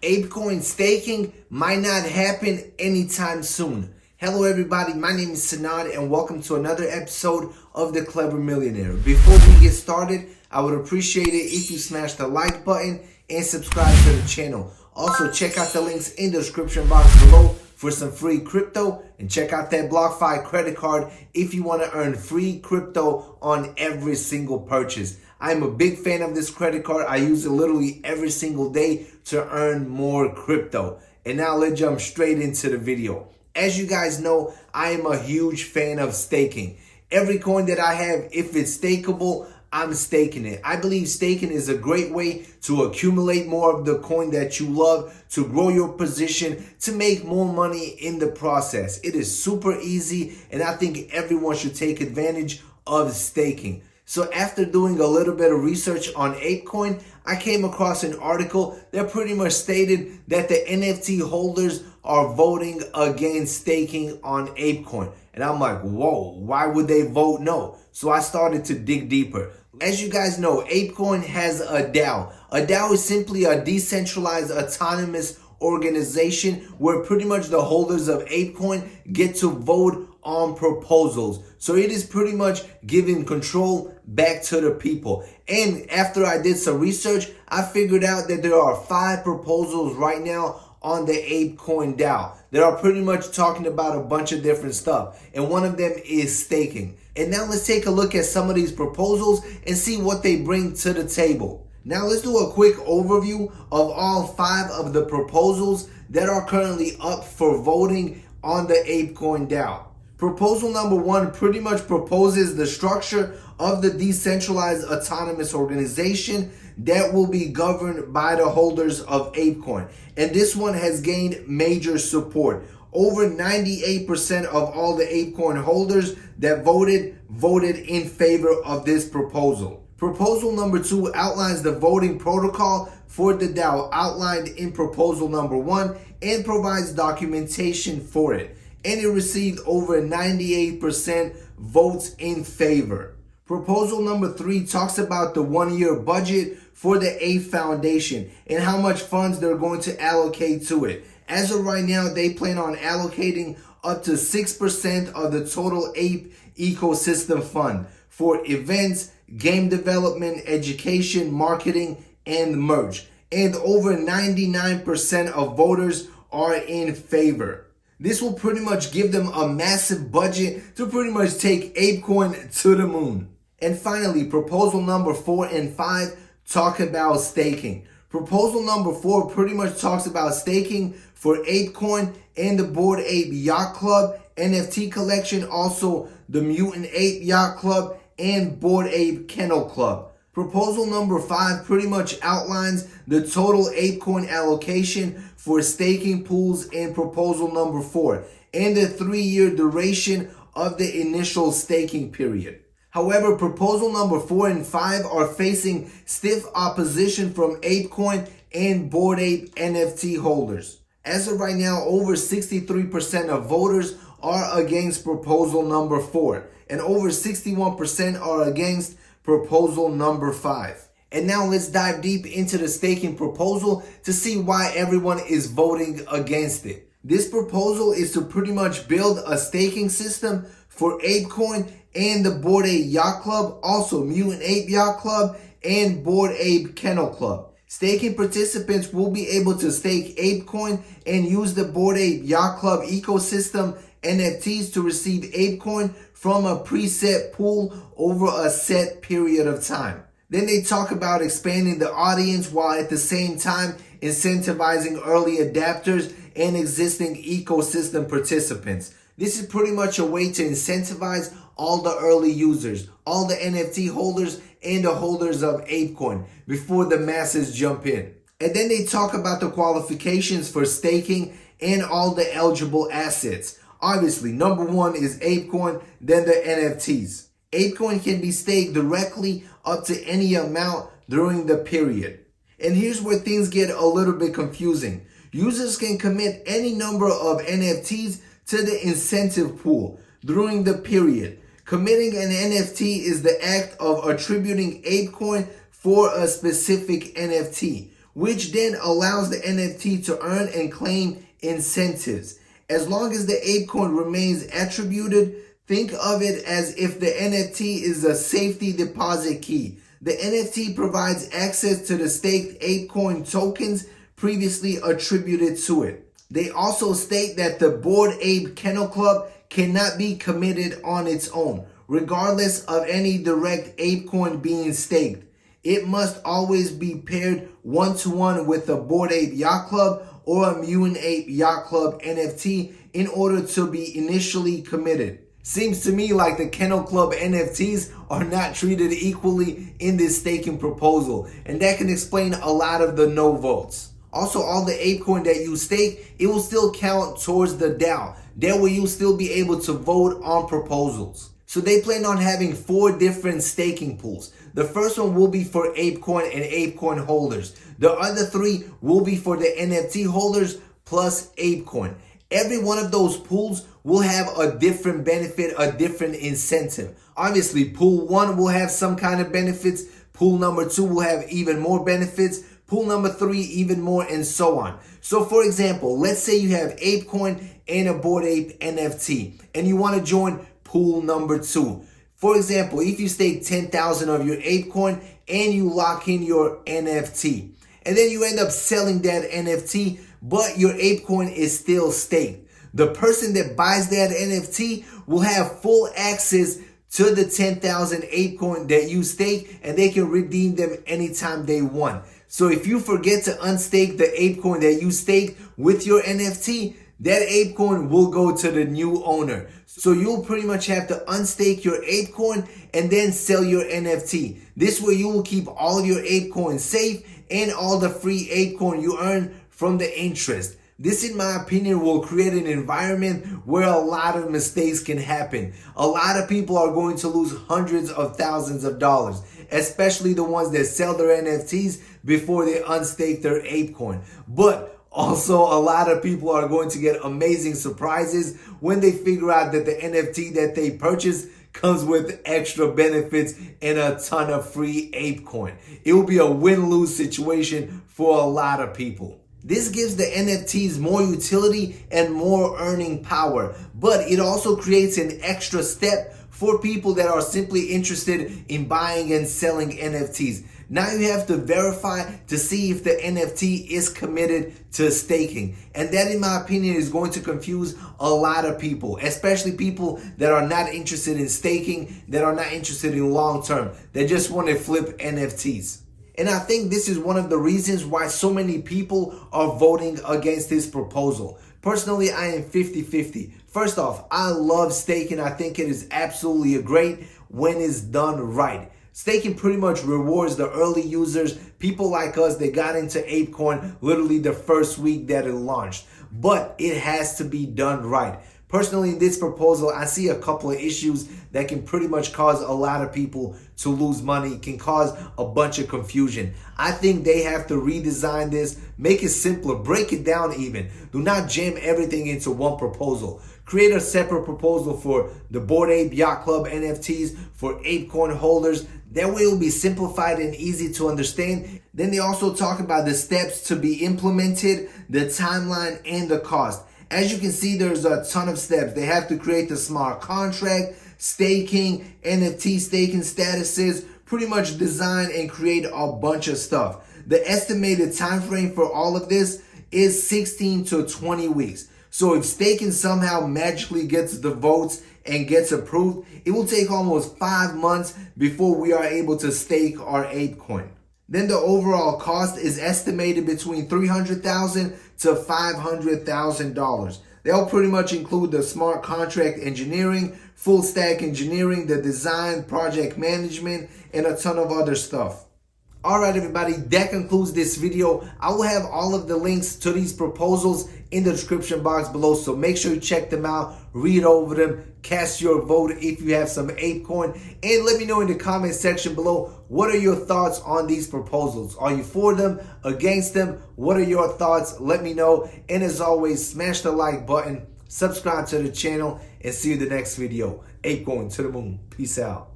ApeCoin staking might not happen anytime soon. Hello everybody, my name is Sanad and welcome to another episode of The Clever Millionaire. Before we get started, I would appreciate it if you smash the like button and subscribe to the channel. Also check out the links in the description box below for some free crypto, and check out that BlockFi credit card if you want to earn free crypto on every single purchase. I'm a big fan of this credit card. I use it literally every single day to earn more crypto. And now let's jump straight into the video. As you guys know, I am a huge fan of staking. Every coin that I have, if it's stakeable, I'm staking it. I believe staking is a great way to accumulate more of the coin that you love, to grow your position, to make more money in the process. It is super easy, and I think everyone should take advantage of staking. So after doing a little bit of research on ApeCoin, I came across an article that pretty much stated that the NFT holders are voting against staking on ApeCoin. And I'm like, whoa, why would they vote no? So I started to dig deeper. As you guys know, ApeCoin has a DAO. A DAO is simply a decentralized autonomous organization where pretty much the holders of ApeCoin get to vote on proposals. So it is pretty much giving control back to the people. And after I did some research, I figured out that there are 5 proposals right now on the ApeCoin DAO that are pretty much talking about a bunch of different stuff. And one of them is staking. And now let's take a look at some of these proposals and see what they bring to the table. Now let's do a quick overview of all 5 of the proposals that are currently up for voting on the ApeCoin DAO. Proposal number 1 pretty much proposes the structure of the decentralized autonomous organization that will be governed by the holders of ApeCoin. And this one has gained major support. Over 98% of all the ApeCoin holders that voted in favor of this proposal. Proposal number 2 outlines the voting protocol for the DAO outlined in proposal number 1 and provides documentation for it. And it received over 98% votes in favor. Proposal number 3 talks about the 1-year budget for the APE Foundation and how much funds they're going to allocate to it. As of right now, they plan on allocating up to 6% of the total APE Ecosystem fund for events, game development, education, marketing, and merch. And over 99% of voters are in favor. This will pretty much give them a massive budget to pretty much take ApeCoin to the moon. And finally, proposal number 4 and 5 talk about staking. Proposal number 4 pretty much talks about staking for ApeCoin and the Bored Ape Yacht Club NFT collection, also the Mutant Ape Yacht Club and Bored Ape Kennel Club. Proposal number 5 pretty much outlines the total ApeCoin allocation for staking pools in proposal number 4 and the 3-year duration of the initial staking period. However, proposal number 4 and 5 are facing stiff opposition from ApeCoin and Bored Ape NFT holders. As of right now, over 63% of voters are against proposal number 4 and over 61% are against proposal number 5. And now let's dive deep into the staking proposal to see why everyone is voting against it. This proposal is to pretty much build a staking system for ApeCoin and the Bored Ape Yacht Club, also Mutant Ape Yacht Club and Bored Ape Kennel Club. Staking participants will be able to stake ApeCoin and use the Bored Ape Yacht Club ecosystem NFTs to receive ApeCoin from a preset pool over a set period of time. Then they talk about expanding the audience while at the same time incentivizing early adapters and existing ecosystem participants. This is pretty much a way to incentivize all the early users, all the NFT holders and the holders of ApeCoin before the masses jump in. And then they talk about the qualifications for staking and all the eligible assets. Obviously, number 1 is ApeCoin, then the NFTs. ApeCoin can be staked directly up to any amount during the period. And here's where things get a little bit confusing. Users can commit any number of NFTs to the incentive pool during the period. Committing an NFT is the act of attributing ApeCoin for a specific NFT, which then allows the NFT to earn and claim incentives. As long as the ApeCoin remains attributed, think of it as if the NFT is a safety deposit key. The NFT provides access to the staked ApeCoin tokens previously attributed to it. They also state that the Bored Ape Kennel Club cannot be committed on its own, regardless of any direct ApeCoin being staked. It must always be paired one-to-one with the Bored Ape Yacht Club or a Mutant Ape Yacht Club NFT in order to be initially committed. Seems to me like the Kennel Club NFTs are not treated equally in this staking proposal, and that can explain a lot of the no votes. Also, all the ApeCoin that you stake, it will still count towards the DAO. That way you'll still be able to vote on proposals. So they plan on having 4 different staking pools. The first one will be for ApeCoin and ApeCoin holders. The other 3 will be for the NFT holders plus ApeCoin. Every one of those pools will have a different benefit, a different incentive. Obviously, pool 1 will have some kind of benefits. Pool number 2 will have even more benefits. Pool number 3 even more, and so on. So for example, let's say you have ApeCoin and a Bored Ape NFT and you want to join pool number 2. For example, if you stake 10,000 of your ApeCoin and you lock in your NFT, and then you end up selling that NFT, but your ApeCoin is still staked, the person that buys that NFT will have full access to the 10,000 ApeCoin that you stake, and they can redeem them anytime they want. So if you forget to unstake the ApeCoin that you staked with your NFT, that ApeCoin will go to the new owner. So you'll pretty much have to unstake your ApeCoin and then sell your NFT. This way you will keep all of your ApeCoin safe and all the free ApeCoin you earn from the interest. This, in my opinion, will create an environment where a lot of mistakes can happen. A lot of people are going to lose hundreds of thousands of dollars, especially the ones that sell their NFTs before they unstake their ApeCoin. But also, a lot of people are going to get amazing surprises when they figure out that the NFT that they purchased comes with extra benefits and a ton of free ApeCoin. It will be a win-lose situation for a lot of people. This gives the NFTs more utility and more earning power, but it also creates an extra step for people that are simply interested in buying and selling NFTs. Now you have to verify to see if the NFT is committed to staking. And that, in my opinion, is going to confuse a lot of people, especially people that are not interested in staking, that are not interested in long term. They just want to flip NFTs. And I think this is one of the reasons why so many people are voting against this proposal. Personally, I am 50-50. First off, I love staking. I think it is absolutely great when it's done right. Staking pretty much rewards the early users, people like us that got into ApeCoin literally the first week that it launched. But it has to be done right. Personally, in this proposal, I see a couple of issues that can pretty much cause a lot of people to lose money, can cause a bunch of confusion. I think they have to redesign this, make it simpler, break it down even. Do not jam everything into one proposal. Create a separate proposal for the Bored Ape Yacht Club NFTs, for ApeCoin holders. That way it will be simplified and easy to understand. Then they also talk about the steps to be implemented, the timeline, and the cost. As you can see, there's a ton of steps. They have to create the smart contract, staking, NFT staking statuses, pretty much design and create a bunch of stuff. The estimated time frame for all of this is 16 to 20 weeks. So if staking somehow magically gets the votes and gets approved, it will take almost 5 months before we are able to stake our ApeCoin. Then the overall cost is estimated between $300,000 to $500,000. They'll pretty much include the smart contract engineering, full stack engineering, the design, project management, and a ton of other stuff. Alright everybody, that concludes this video. I will have all of the links to these proposals in the description box below, so make sure you check them out, read over them, cast your vote if you have some ApeCoin, and let me know in the comment section below, what are your thoughts on these proposals? Are you for them, against them? What are your thoughts? Let me know, and as always, smash the like button, subscribe to the channel, and see you in the next video. ApeCoin to the moon. Peace out.